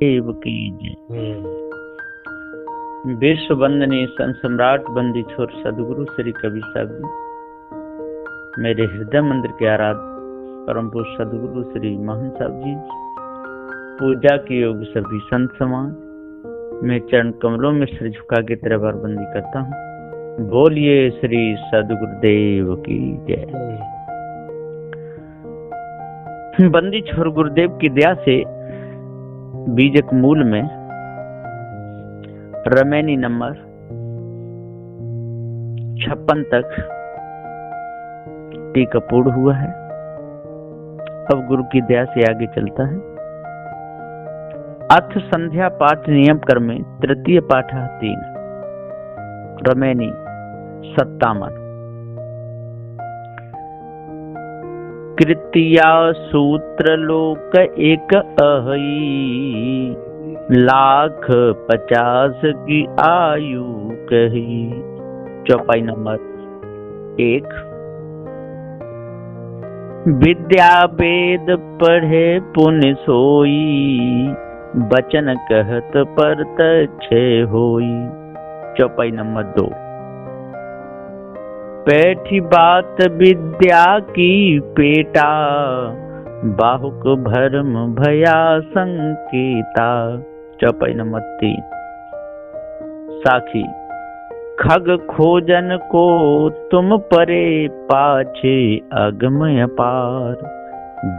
देव की जय। विश्व वंदनीय संत सम्राट बंदी छोर सदगुरु श्री कबीर साहब जी, मेरे हृदय मंदिर के आराध्य परम पुरुष सदगुरु श्री महान साहब जी, पूजा के योग सभी संत समाज, मैं चरण कमलों में सिर झुका के तेरा बार बंदी करता हूँ। बोलिए श्री सदगुरुदेव की जय। बंदी छोर गुरुदेव की दया से बीजक मूल में रमैनी नंबर 56 तक टीका पूर्ण हुआ है। अब गुरु की दया से आगे चलता है। अथ संध्या पाठ नियम क्रम में तृतीय पाठ 3 रमैनी 57। कृत्या सूत्र लोक एक अहि, 1,50,000 की आयु कही। चौपाई नंबर 1। विद्या वेद पढ़े पुण्य सोई, बचन कहत परतच्छ होई। चौपाई नंबर 2। बैठी बात विद्या की पेटा, बाहुक भरम भया संकेता। चौपाई नंबर 3। साखी खग खोजन को तुम परे, पाछे अगम अपार।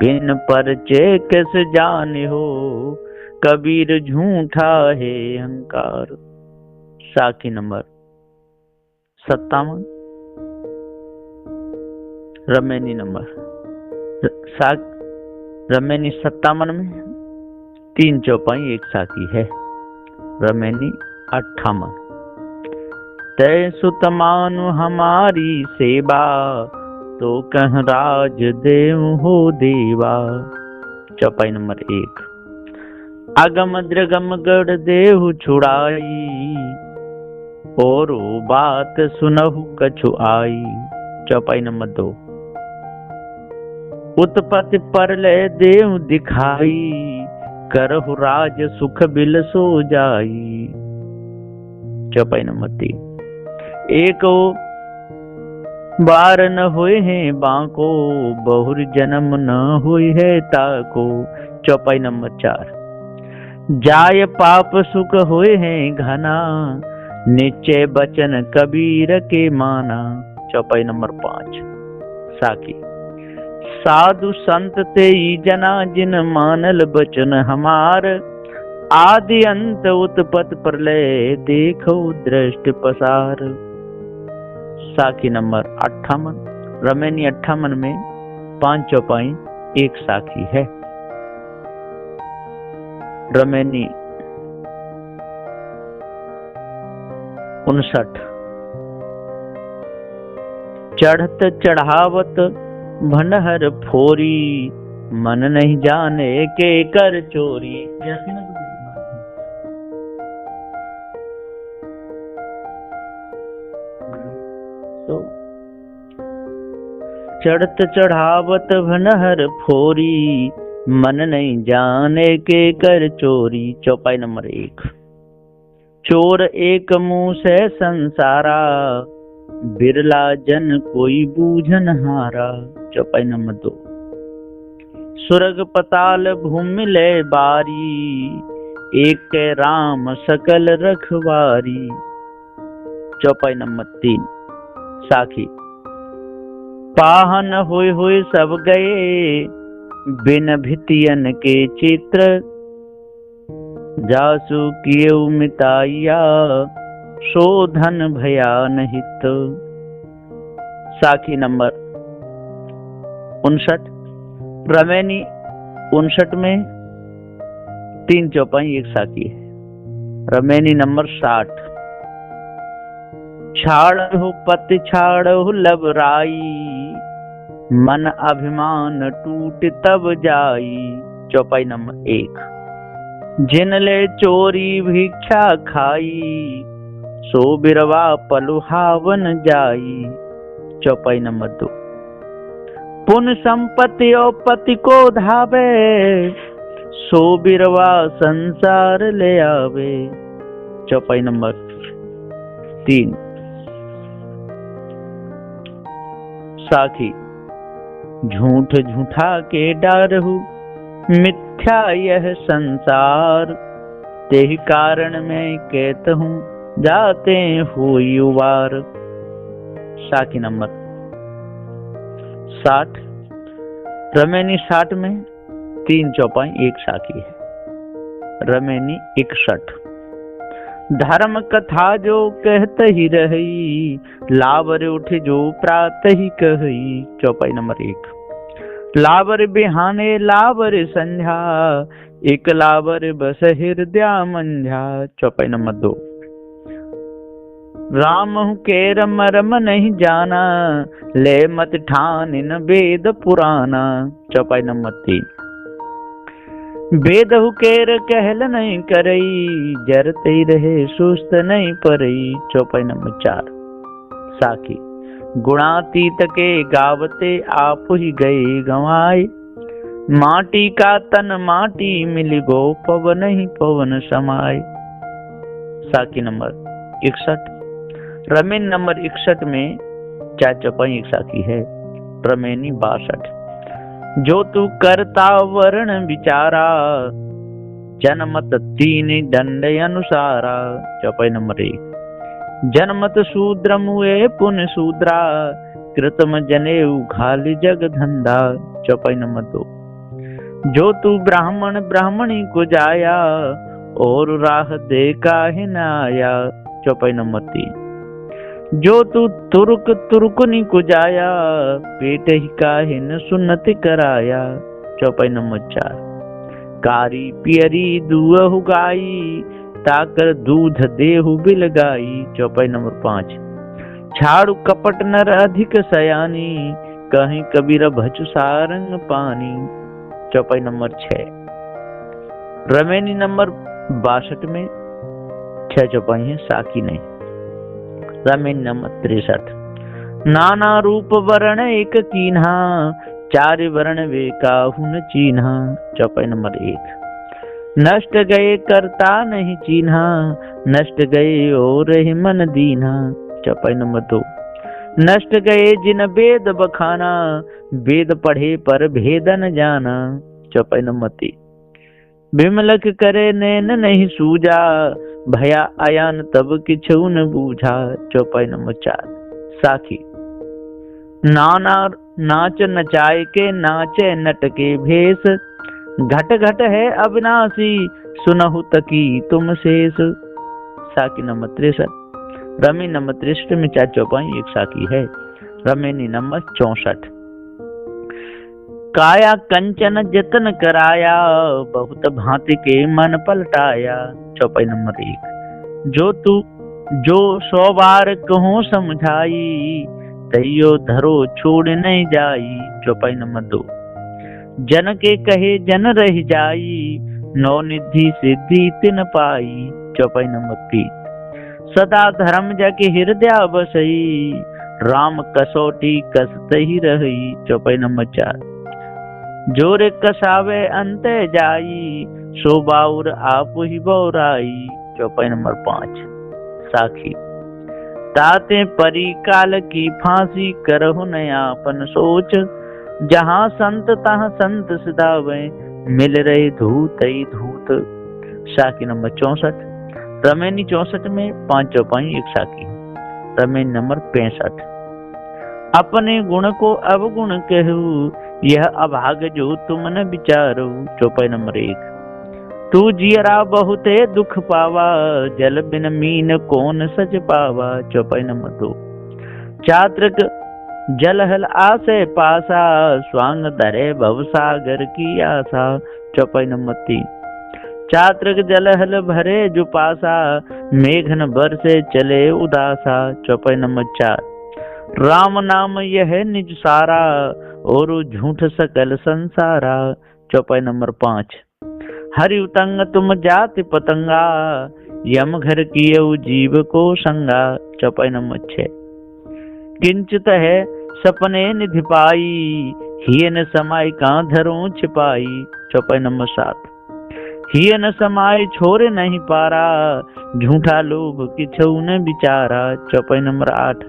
बिन परचे किस जाने हो, कबीर झूठा है अहंकार। साखी नंबर 57। रमैनी नंबर रमैनी 57 में 3 चौपाई 1 साखी है। रमैनी 58। तय सुत मानु हमारी सेवा, तो कह राज देव हो देवा। चौपाई नंबर 1। अगम द्रगम गढ़ देव छुड़ाई, और बात सुनहु कछु आई। चौपाई नंबर 2। उत्पत्ति पर ले देव दिखाई, करहु राज सुख बिल सो जाई। चौपाई नंबर 3। एक बार न हुए हैं बाको, बहुर जन्म न हुई है ताको। चौपाई नंबर 4। जाय पाप सुख हुए हैं घना, निश्चय बचन कबीर के माना। चौपाई नंबर 5। साखी साधु संत ते जना, जिन मानल बचन हमार। आदि अंत उत्पत्ति प्रलय, देखो दृष्टि पसार। साखी नंबर 58। रमैनी 58 में 5 चौपाई 1 साखी है। रमैनी 59। चढ़त चढ़ावत भंडहर फोरी, मन नहीं जाने के कर चोरी। तो चढ़त चढ़ावत भंडहर फोरी, मन नहीं जाने के कर चोरी। चौपाई नंबर 1। चोर एक मुंह से संसारा, बिरला जन कोई बूझन हारा। चौपाई नंबर 2। स्वर्ग पताल भूमि ले बारी, एक के राम सकल रखवारी। चौपाई नंबर 3। साखी पाहन हुए सब गए, बिन भितियन के चित्र। जासु किए मिताइया, शोधन भया निहित। साखी नंबर 59। रमैनी 59 में 3 चौपाई 1 साखी है। रमैनी नंबर 60। छाड़हु पति छाड़हु लबराई, मन अभिमान टूट तब जाई। चौपाई नंबर 1। जिन ले चोरी भिक्षा खाई, सो बिरवा पलुहावन जाई। चौपाई नंबर 2। पुण्य संपत्ति और पति को धावे, सो बिरवा संसार ले आवे। चौपाई नंबर 3। साखी झूठ झूठा के डारहु, मिथ्या यह संसार, तेहि कारण मैं कहता हूँ जाते हुई उबार। साखी नंबर 60। रमेनी 60 में 3 चौपाई 1 साखी है। रमेनी 61। धर्म कथा जो कहते ही रही, लावर उठ जो प्रात ही कही। चौपाई नंबर 1। लावर बिहाने लावर संध्या, एक लावर बस हृदय मंझा। चौपाई नंबर 2। राम के रम रम नहीं जाना, ले मत ठान इन वेद पुराना। चौपाई नंबर 3। वेद केर कहल नहीं करई, जरते ही रहे सुस्त नहीं परई। चौपाई नंबर 4। साखी गुणातीत के गावते आप ही गए गवाए, माटी का तन माटी मिल गो पवन ही पवन समाए। साखी नंबर 61। रमेन नंबर 61 में 4 चौपाई 1 साखी है। रमेनी 62। जो तू करता वर्ण विचारा, जनमत 3 दंड अनुसारा। चौपाई नंबर 1। जनमत शूद्र मुए पुण्य शूद्रा, कृतम जनेऊ घाली जग धंधा। चौपाई नंबर 2। जो तू ब्राह्मण ब्राह्मणी को जाया, और राह दे काहे न आया। चौपाई नंबर 3। जो तू तुर्क तुर्कनी को जाया, पेट ही काहे न सुन्नति कराया। चौपाई नंबर 4। कारी पियरी दुअहु गाई, ताकर दूध देहु बिल गाई। चौपाई नंबर 5। छाड़ू कपट नर अधिक सयानी, कहीं कबीर भचु सारंग पानी। चौपाई नंबर 6। रमेनी नंबर 62 में 6 चौपाई है, साखी नहीं। रमेनी नंबर 63। नाना रूप वर्ण एक कीन्हा, 4 वर्ण वे काहू न चीन्हा। चौपाई नंबर 1। नष्ट गए करता नहीं चीन्हा, नष्ट गए और ही मन दीन्हा। चौपाई नंबर 2। नष्ट गए जिन वेद बखाना, वेद पढ़े पर भेद न जाना। चौपाई नंबर 3। बिमलक करे नैन नहीं सूझा, भया आयान तब किछु न बूझा। चौपाई नंबर 4। साखी नाना नाच नचाए के नाचे नट के भेष, घट घट है अविनाशी सुनहु तकी तुम शेष। साखी नंबर 63। रमी नंबर 63 में 4 चौपाई 1 साखी है। रमेनी नंबर 64। काया कंचन जतन कराया, बहुत भांति के मन पलटाया। चौपाई नंबर 1। जो 100 बार कहो समझाई, तैयो धरो छोड़ नहीं जाई। चौपाई नंबर 2। जन के कहे जन रह जाई, नौ निधि सिद्धि तिन पाई। चौपाई नंबर 3। सदा धर्म जाके हृदय बसई, राम कसौटी कसते ही रही। चौपाई नंबर 4। जोरे कसावे अंत जाई, सो बाउर आप ही बौराई। चौपाई नंबर 5। साखी ताते परी काल की फांसी, करहु नयापन सोच, जहाँ संत तहाँ संत सदावे, मिल रहे धूत ही धूत। साखी नंबर 64। रमेनी 64 में 5 चौपाई 1 साखी। रमेनी नंबर 65। अपने गुण को अवगुण कहू, यह अभाग जो तुम न विचारो। चौपाई नंबर 1। तू जियरा बहुते दुख पावा, जल बिन मीन कौन सच पावा। चौपाई नंबर 2। चात्रिक जलहल आसे पासा, स्वांग धरे भवसागर की आशा। चौपाई नंबर 3। चात्रिक जलहल भरे जो पासा, मेघन बरसे चले उदासा। चौपाई नंबर 4। राम नाम यह निज सारा, और झूठ सकल संसारा। चौपाई नंबर 5। हरि उतंग तुम जाति पतंगा, यम घर किए जीव को संगा। चौपाई नंबर 6। किंचित है सपने निधि पाई, हियन समाय का धरो छिपाई। चौपाई नंबर 7। हिय न समाये छोरे नहीं पारा, झूठा लोभ किछऊ न विचारा। चौपाई नंबर 8।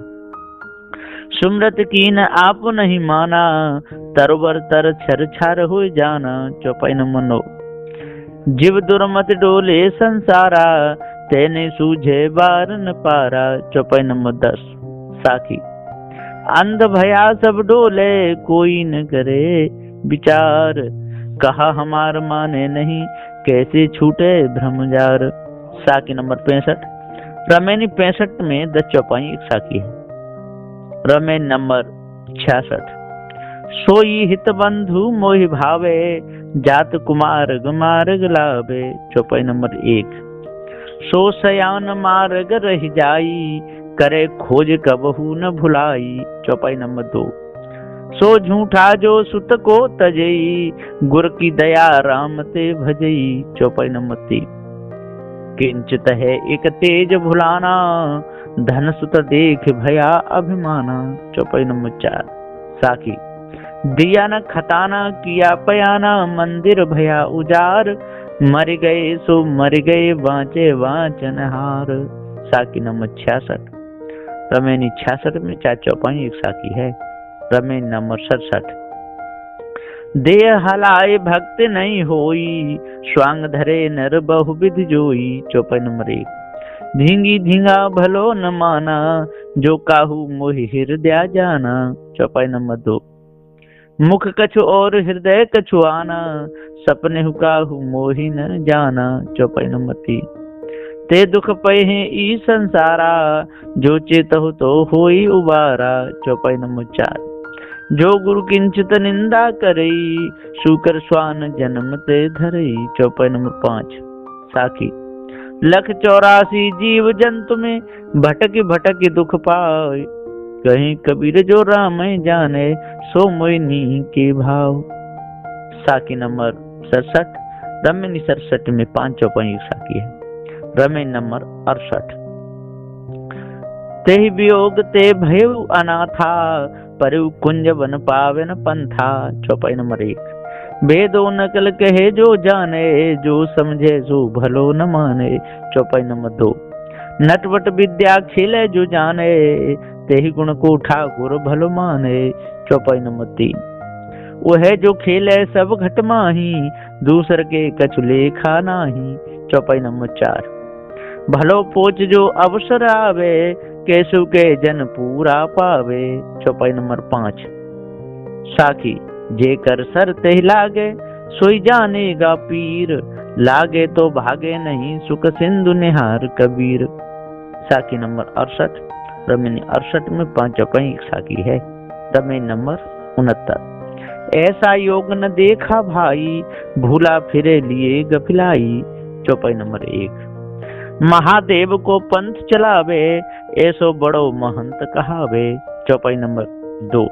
सुमरत कीन आप नहीं माना, तरोबर तर छर छार हो जाना। चौपाई नंबर 9। जीव दुर्मत डोले संसारा, तेने सूझे बार न पारा। चौपाई नंबर 10। साखी। अंध भया सब डोले, कोई न करे विचार। कहा हमार माने नहीं, कैसे छूटे भ्रमजार। साखी नंबर 65। रमेनी 65 में 10 चौपाई एक साखी है। रमेन नंबर 66। सोई हित बंधु मोहि भावे, जात कुमार मार्ग लावे। चौपाई नंबर 1। सो सयान मार्ग रह जाई, करे खोज कबहू न भुलाई। चौपाई नंबर 2। सो झूठा जो सुत को तजई, गुर की दया राम ते भजई। चौपाई नंबर 3। किंचित है एक तेज भुलाना, धन सुत देख भया अभिमाना। चौपाई नंबर 4। साखी। दिया न खताना किया पयाना, मंदिर भया उजार। मर गए सो मर गए, बाँचे वाचनहार। साखी नंबर 66। रमेनी 66 में 4 चौपाई एक साखी है। रमेन नंबर 67। देह हलाए भक्त नहीं होई, स्वांग धरे नर बहुविध जोई। चौपाई नंबर 1। धींगी धींगा भलो न माना, जो काहू मोहि हृदय जाना। चौपाई नंबर 2। मुख कछु और हृदय कछु आना, सपने काहू मोहि न जाना। चौपाई नंबर 3। ते दुख पए हैं ई संसारा, जो चेतहु तो होई उबारा। चौपाई नंबर 4। जो गुरु किंचित निंदा करई, शुकर स्वान जन्म ते धरई। चौपाई नंबर 5। साखी। लख 84 जीव जंतु में, भटक भटक दुख पाए। कहीं कबीर जो राम जाने, सो मोहिनी के भाव। साखी नंबर 67। रमेनी 67 में 5 चौपाई साखी है। रमेन नंबर 68। तेहि वियोग ते भयउ अनाथा, परु कुंज बन पावे न पंथा। चौपाई नंबर 1। वेदो नकल कहे जो जाने, जो समझे सो भलो न माने। चौपाई नंबर 2। नटवट विद्या खेले जो जाने, तेहि गुण को ठाकुर भलो माने। चौपाई नंबर 3। वह जो खेले सब घट माही, दूसर के कछु लेखा नाही। चौपाई नंबर 4। भलो पोच जो अवसर आवे, केसु के जन पूरा पावे। चौपाई नंबर 5। साखी। जे कर सर ते लागे, सोई जानेगा पीर। लागे तो भागे नहीं, सुख सिंधु निहार कबीर। साखी नंबर 68। रमेनी 68 में 5 चौपाई एक साखी है। रमेन नंबर 69। ऐसा योग न देखा भाई, भूला फिरे लिए गफिलाई। चौपाई नंबर 1। महादेव को पंथ चलावे, ऐसो बड़ो महंत कहावे। चौपाई नंबर 2।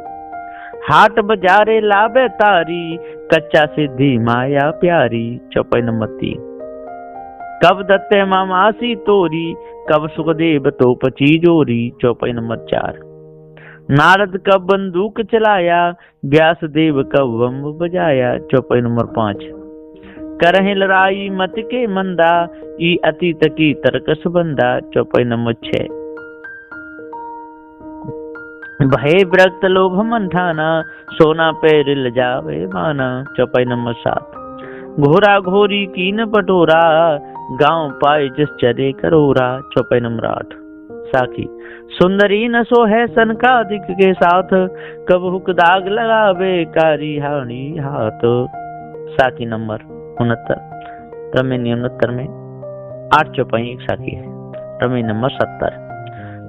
हाट बजारे लावे तारी, कच्चा सिद्धि माया प्यारी। चौपाई नंबर 3। कब दत्ते मामासी तोरी, कब सुखदेव तो पची जोरी। चौपाई नंबर 4। नारद कब बंदूक चलाया, व्यास देव कब बम बजाया। चौपाई नंबर 5। करहि लड़ाई मत के मंदा, ई अतीत की तरकस बंदा। चौपाई नंबर 6। भय विरक्त लोभ मन ठाना, सोना पैर लजावे माना। चौपाई नंबर 7। घोरा घोरी कीन पटोरा, गांव पाए जिस चरे करोरा। चौपाई नंबर 8। साखी। सुंदरी न सो है सनकादिक के साथ, कब हुक दाग लगावे कारी हाणी हाथ। साखी नंबर 69। रमेनी 69 में 8 चौपाई एक साखी है। रमेनी नंबर 70।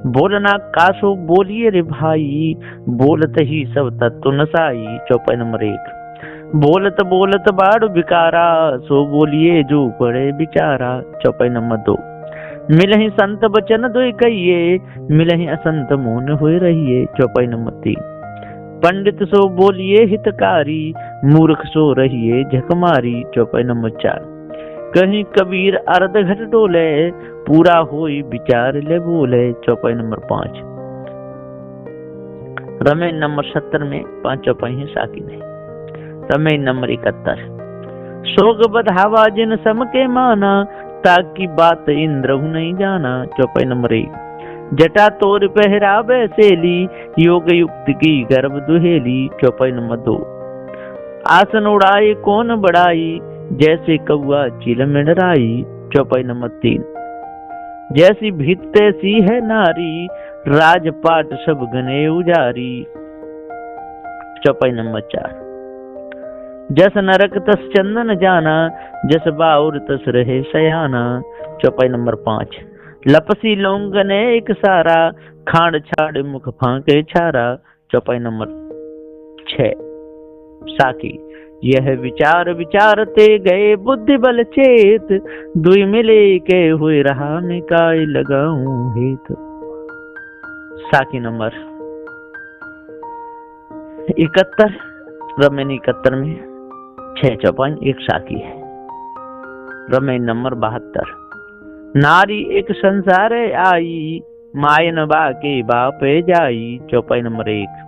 बोलना कासो बोलिए रे भाई, बोलत ही सब तत्व नसाई। चौपाई नंबर 1। बोलत बोलत बाड़ बिकारा, सो बोलिए जो पड़े बिचारा। चौपाई नंबर 2। मिलहि संत बचन दोई कहिए, मिलहि असंत मौन हुए रहिए। चौपाई नंबर 3। पंडित सो बोलिए हितकारी, मूर्ख सो रहिए झकमारी। चौपाई नंबर 4। कहीं कबीर अर्ध घट डोले, पूरा होई विचार ले बोले। चौपाई नंबर 5। रमेन नंबर 70 में 5 चौपाई है साकी नहीं। रमेन नंबर 71। सोग बधावा जिन सम के माना, ताकि बात इंद्रहु नहीं जाना। चौपाई नंबर 1। जटा तोर पहरावे सेली, योग युक्त की गर्भ दुहेली। चौपाई नंबर 2। आसन उड़ाई कौन बढ़ाई, जैसे कौआ चिल मिडराई। चौपाई नंबर 3। जैसी भीत तैसी है नारी, राजपाट सब गने उजारी। चौपाई नंबर 4। जस नरक तस चंदन जाना, जस बाउर तस रहे सयाना। चौपाई नंबर 5। लपसी लोंगने एक सारा, खांड छाड़ मुख फांके छारा। चौपाई नंबर 6। साकी। यह विचार विचारते गए, बुद्धि बल चेत, दुई मिले के हुए रहा, निकाय लगाऊं हेत। साकी नंबर 71। रमेन 71 में 6 चौपाई 1 साकी है। रमेन नंबर 72। नारी एक संसार आई, मायन बाके बापे जाई। चौपाई नंबर 1।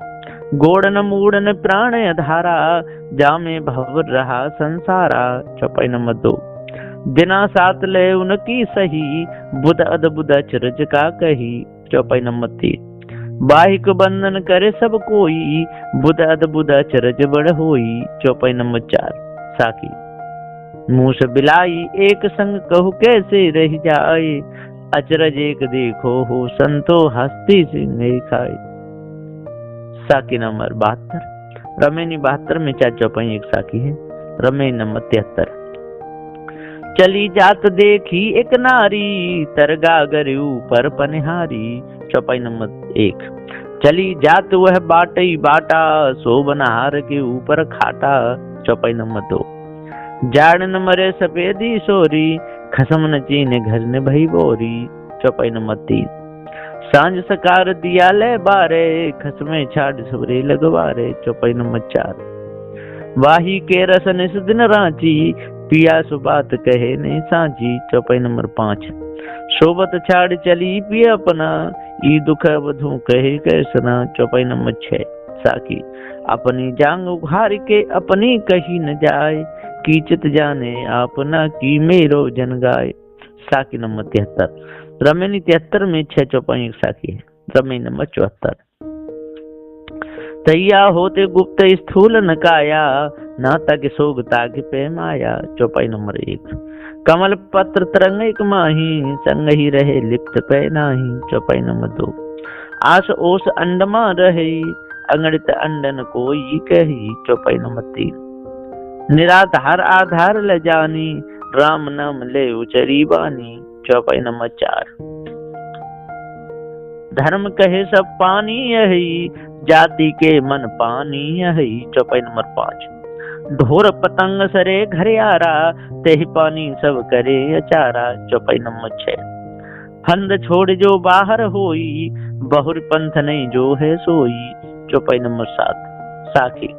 गोड़न मूड़न प्राण धारा, जामे भवर रहा संसारा। चौपाई नंबर 2। दिना सात ले उनकी सही, बुध अद्भुत अचरज का कही। चौपाई नंबर 3। बाहिक बंधन करे सब कोई, बुध अद्भुत अचरज बड़ होई। चौपाई नंबर 4 साकी। मूस बिलाई एक संग कहु कैसे रह जाए, अचरज एक देखो हो संतो हस्ती सिंह खाए। साकी नंबर 72। रमेनी 72 में 4 चौपाई 1 साकी है। रमेनी नंबर 73। चली जात देखी एक नारी, तरगागर ऊपर पनिहारी। चौपाई नंबर 1। चली जात वह बाटई बाटा, शोभनहार के ऊपर खाटा। चौपाई नंबर 2। जाड़ न मरे सफेदी सोरी, खसम न चीने घर ने भई बोरी। चौपाई नंबर 3। सांझ सकार दिया ले बारे, खसमे छाड़ सबरे लगवारे। चौपाई नंबर 4। वाही के रसन इस दिन रांची, पिया सुबात कहे नहीं सांची। चौपाई नंबर 5। सोबत छाड़ चली पिया अपना, ई दुख बधू कहे कैसना। चौपाई नंबर 6 साकी। अपनी जांग उघार के अपनी कही न जाए, कीचित जाने आपना की मेरो जन गाय। साकी नंबर 73। रमेनी 73 में 6 चौपाई 1 साकी है। रमेनी नंबर 74। तैया होते गुप्त स्थूल न काया, ना तक सोग ताग पे माया। चौपाई नंबर 1। कमल पत्र तरंग एक माही, संग ही रहे लिप्त पे नाही। चौपाई नंबर 2। आस ओस अंडमा रहे, अंगड़ित अंडन कोई कही। चौपाई नंबर 3। निराधार आधार ल जानी, राम नाम ले उचरी बानी। चौपाई नंबर 4। धर्म कहे सब पानी यही, जाति के मन पानी यही। चौपाई नंबर 5। ढोर पतंग सरे घरे आरा, तेहि पानी सब करे अचारा। चौपाई नंबर 6। फंद छोड़ जो बाहर होई, बहुर पंथ नहीं जो है सोई। चौपाई नंबर 7 साखी।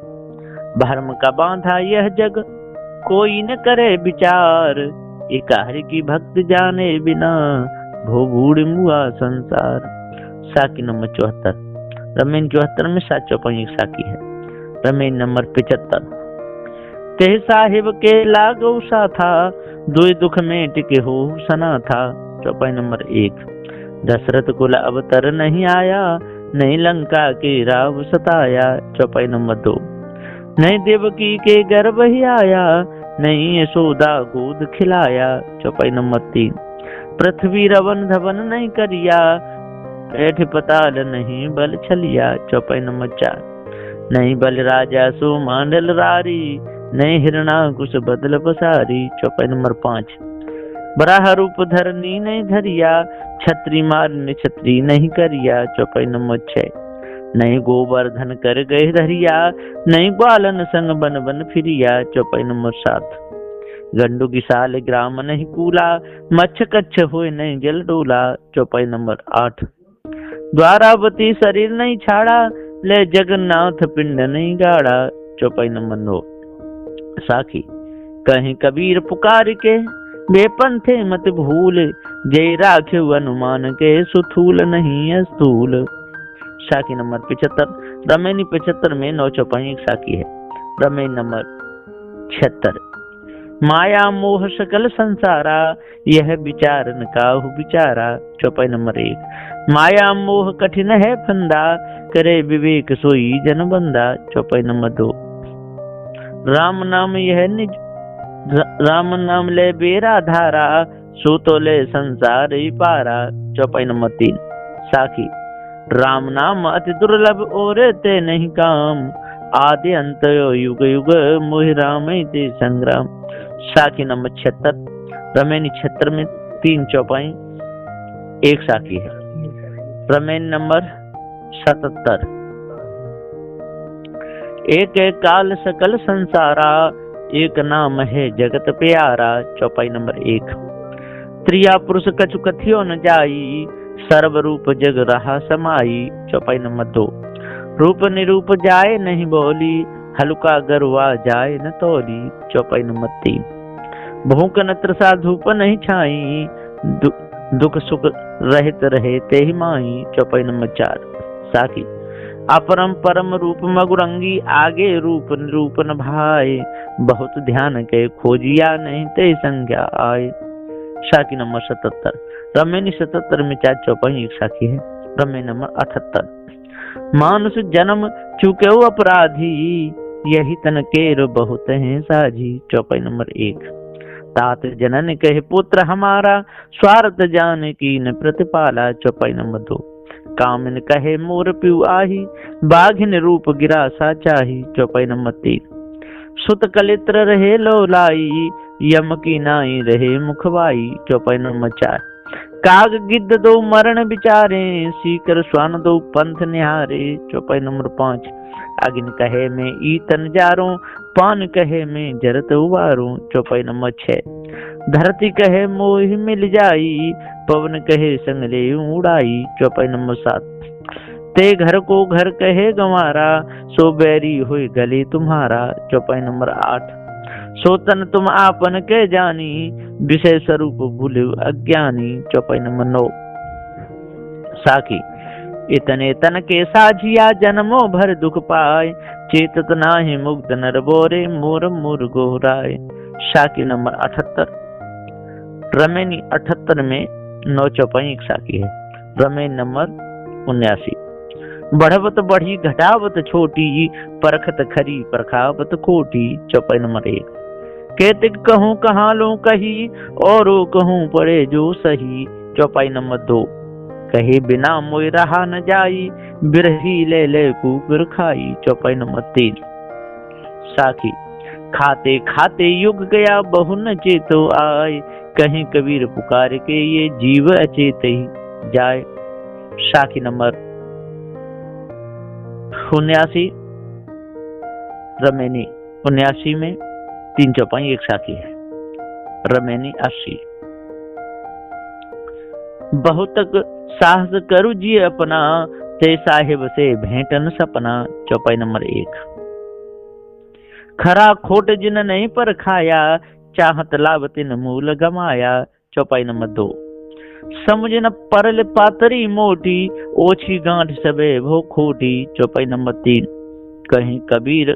भरम का बांधा यह जग, कोई न करे विचार, एकाहर की भक्त जाने बिना, भो बूढ़ मुआ संसार। साकी नंबर 74। रमेन 74 में 7 चौपाई 1 साकी है। रमेन नंबर 75। ते साहिब के लागो सा था, दुई दुख में टिके हो सना था। चौपाई नंबर 1। दशरथ कुल अवतर नहीं आया, नहीं लंका के राव सताया। चौपाई नंबर 2। नहीं देवकी के गर्भ ही आया, नहीं यशोदा गोद खिलाया। चौपाई नंबर 3। पृथ्वी रवन धवन नहीं करिया, ऐठ पताल नहीं बल छलिया। चौपाई नंबर 4। नहीं बल राजा सो मांडल रारी, नहीं हिरणा कुछ बदल बसारी। चौपाई नंबर 5। बराह रूप धरनी नहीं धरिया, छत्री मारने छत्री नहीं करिया। चौपाई नंबर 6। नहीं गोवर्धन कर गए धरिया, नहीं ग्वालन संग बन बन फिरिया। चौपाई नंबर 7। गंडू की साल ग्राम नहीं कूला, मच्छ कच्छ हुए नहीं जल डोला। चौपाई नंबर 8। द्वारावती शरीर नहीं छाड़ा, ले जगन्नाथ पिंड नहीं गाड़ा। चौपाई नंबर 9 साखी। कहीं कबीर पुकार के, बेपंथे मत भूल, जय राखे अनुमान के, सुथूल नहीं स्थूल। साखी नंबर 75। रमेनी 75 में 9 चौपाई 1 साखी है। रमेनी नंबर 76। माया मोह सकल संसारा, यह विचार न काहू विचारा। चौपाई नंबर 1। माया मोह कठिन है फंदा, करे विवेक सोई जन बंदा। चौपाई नंबर 2। राम नाम यह निज राम नाम ले बेरा धारा, सो तो ले संसार ही पारा। चौपाई नंबर 3। साखी। राम नाम अति दुर्लभ और ते नहीं काम, आदि अंत युग युग मोहि राम ते संग्राम। साखी नंबर 76। रमेनी 76 में 3 चौपाई 1 साखी है। रमेन नंबर 77। एक काल सकल संसारा, एक नाम है जगत प्यारा। चौपाई नंबर 1। त्रिया पुरुष कछु कथियो न जाई, सर्व रूप जग रहा समाई। चौपाई नंबर 2। रूप निरूप जाए नहीं बोली, हल्का गरुआ जाए न तोली। चौपाई नंबर 3। भूख न तृषा धूप नहीं छाई, दुख सुख रहित रहे ते ही माई। चौपाई नंबर 4। साखी। अपरम परम रूप मगुरंगी, आगे रूप निरूप न भाई, बहुत ध्यान के खोजिया नहीं ते संज्ञा आए। साखी नंबर 77। रमेनी 77 में 4 चौपाई 1 साखी है। रमे नंबर 78। मानुष जन्म चुके अपराधी, यही तन केर बहुत है साझी। चौपाई नंबर 1। तात जनन कहे पुत्र हमारा, स्वार्थ जान की न प्रतिपाला। चौपाई नंबर 2। कामिन कहे मोर पिउ आही, बाघिन रूप गिरा सा चाही। चौपाई नंबर 3। सुत कलित्र रहे लोलाई, यम की नाई रहे मुखवाई। चौपाई नंबर 4। काग गिद्ध दो मरण विचारे, सीकर स्वान दो पंथ निहारे। चौपाई नंबर 5। अग्नि कहे में ईतन जारो, पान कहे में जरत उबारो। चौपाई नंबर 6। धरती कहे मोहि मिल जाई, पवन कहे संग ले उड़ाई। चौपाई नंबर 7। ते घर को घर कहे गंवारा, सो बैरी हुई गले तुम्हारा। चौपाई नंबर 8। सो तन तुम आपन के जानी, विषय स्वरूप भूले अज्ञानी। चौपाई नंबर 9। साखी। इतने तन के साझिया, जन्मों भर दुख पाए, चेतत नाहि मुग्ध नर बोरे, मोर मोर गोहराए। साखी नंबर 78। रमेनी 78 में 9 चौपाई 1 साखी है। रमेन नंबर 79। बढ़वत बढ़ी घटावत छोटी, परखत खरी परखावत खोटी। चौपाई नंबर 1। केतिक कहूँ कहाँ लो कही, और कहूँ पड़े जो सही। चौपाई नंबर 2। कहे बिना मोय रहा न जाई, बिरही ले ले कुकर खाई। चौपाई नंबर 3। साखी। खाते खाते युग गया, बहु न चेतो आए, कहीं कबीर पुकार के ये जीव अचेत ही जाए। साखी नंबर 79। रमेनी 79 में 3 चौपाई 1 साखी है। रमेनी 80। बहुतक साहस करु जी अपना, ते साहिब से भेंटन सपना। चौपाई नंबर 1। खरा खोट जिन नहीं पर खाया, चाहत लाभ तिन मूल गमाया। चौपाई नंबर 2। समझ न परल पातरी मोटी, ओछी गांठ सबे भो खोटी। चौपाई नंबर 3। कहीं कबीर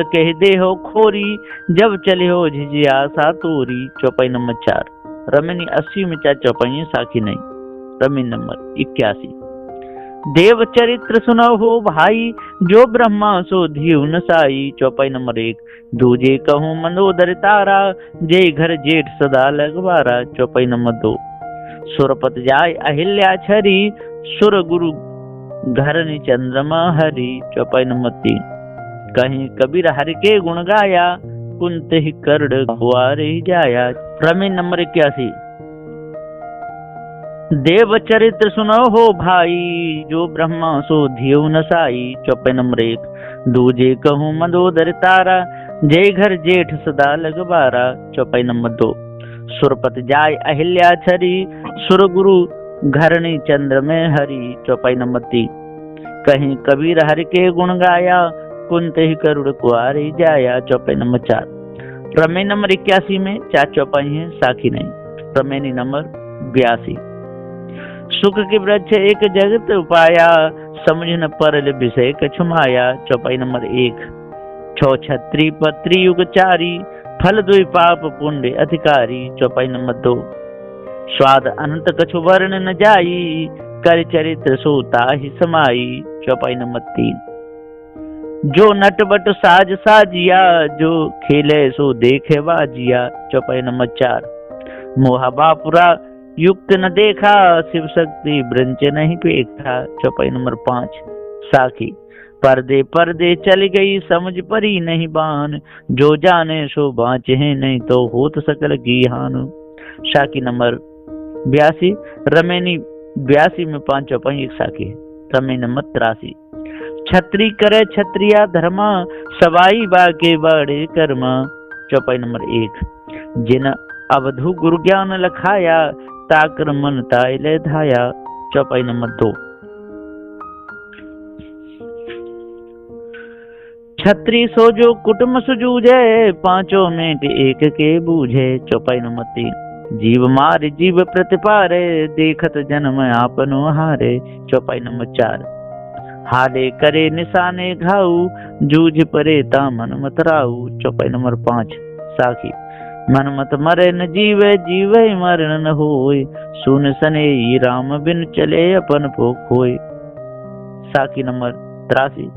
कह दे हो खोरी, जब चले हो झिझिया सा तोरी। चौपाई नंबर 4। रमेनी 80 में 4 चौपाई साखी नहीं। रमेन नंबर 81। देव चरित्र सुनो हो भाई, जो ब्रह्मा सो धियु न साई। चौपाई नंबर 1। दूजे कहूँ मंदोदर तारा, जय घर जेठ सदा लगवारा। चौपाई नंबर 2। सुरपत जाय अहिल्या छरी, सुर गुरु घरनी चंद्रमा हरि। चौपाई नंबर 3। कहीं कबीर हरि के गुण गाया, कुंत ही करड़ कुआरे जाया। रमेन नंबर 81। देव चरित्र सुनो हो भाई, जो ब्रह्मा सो धियु न साई। चौपाई नंबर 1। दूजे कहूँ मंदोदर तारा, जय घर जेठ सदा लगवारा। चौपाई नंबर 2। सुरपत जाय अहिल्या छरी, सुर गुरु घरनी चंद्र में हरि। चौपाई नंबर 3। कहीं कबीर हरि के गुण गाया, कुंत ही करुड़ कुआरे जाया। चौपाई नंबर 4। रमेन नंबर 81 में 4 चौपाई है साखी नहीं। रमेनी नंबर 82। सुख के वृक्ष एक जगत उपाया, समझ न परल विषय कछु माया। चौपाई नंबर 1। छो छत्री पत्री युग चारी, फल दुई पाप पुण्य अधिकारी। चौपाई नंबर 2। स्वाद अनंत कछु वर्ण न जाई, कर चरित्र सो ताहि समाई। चौपाई नंबर 3। जो नटबट साज साजिया, जो खेले सो देखे बाजिया। चौपाई नंबर 4। मोहा बापुरा युक्त न देखा, शिव शक्ति ब्रंच नहीं पेखा। चौपाई नंबर 5। साखी पर्दे पर्दे चल गई, समझ परी नहीं बान, जो जाने सो बाँचे हैं, नहीं तो होत सकल की हान। साखी नंबर 82। रमेनी 82 में 5 चौपाई एक साखी है। रमेनी नंबर 83। छत्री करे छत्रिया धर्मा, सवाई बाके बड़े कर्मा। चौपाई नंबर 1। जिन अवधु गुरु ज्ञान लखाया, ताकर मन ताइले धाया। चौपाई नंबर 2। छत्री सो जो कुटुम सुजूझे, पांचों में एक के बूझे। चौपाई नंबर 3। जीव मार जीव प्रतिपारे, देखत जन्म आपनो हारे। चौपाई नंबर 4। हाले करे निशाने घाऊ, जूझ परे ता मन मत राऊ। चौपाई नंबर 5। साखी मन मत मरे न जीवे, जीवे मरण न होय, सुन सने राम बिन चले अपन को खोय। साखी नंबर 83।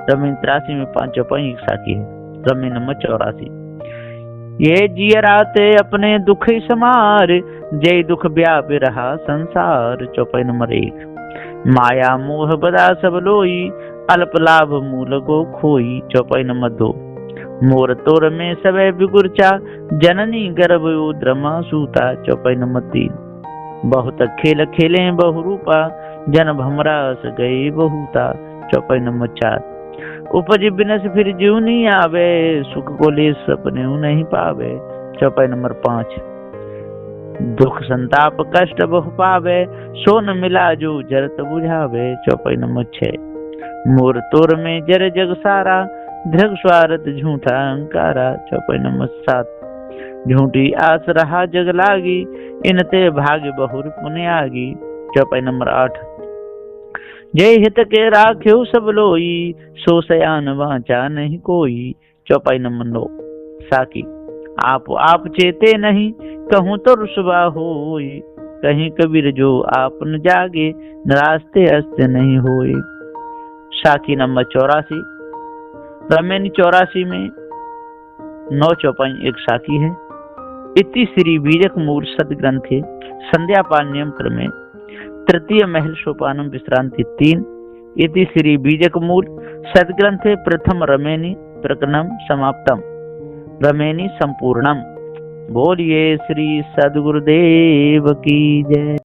रमी 83 में 5 चौपाई एक साखी है। Rummy number 84। ये जियराते अपने दुख समार, जय दुख व्याप रहा संसार। चौपाई नंबर 1। माया मोह बदा सब लोई, अल्प लाभ मूल को खोई। चौपाई नंबर 2। मोर तोर में सबे बिगुरचा, जननी गर्भ उद्रमा सूता। चौपाई नंबर 3। बहुत खेल खेले बहुरूपा, जन भमरास गए बहुता। चौपाई नंबर 4। उपज बिनस फिर जीव नहीं आवे, सुख को ले सपने नहीं पावे। चौपाई नंबर 5। दुख संताप कष्ट बहु पावे, सो न मिला जो जरत बुझावे। चौपाई नंबर 6। मोर तोर में जर जग सारा, धृग स्वार्थ झूठा अंकारा। चौपाई नंबर 7। झूठी आस रहा जग लागी, इनते भाग्य बहुर पुण्य आगी। चौपाई नंबर 8। जय हित के राख्यो सब लोई, सो सयान वाचा नहीं कोई। चौपाई नंबर 9। साकी आप चेते नहीं, कहूँ तो रुसवा होई, कहीं कबीर जो आप न जागे, रास्ते अस्ते नहीं होए। साकी नंबर 84। रमेनी 84 में 9 चौपाई एक साकी है। इति श्री बीजक मूल सदग्रंथे संध्या पाण्यम क्रमे तृतीय महल सोपानम विश्रांति 3। इति श्री बीजक मूल सदग्रंथे प्रथम रमेनी प्रकरणम समाप्तम, रमेनी संपूर्णम। बोलिए श्री सद्गुरुदेव की जय।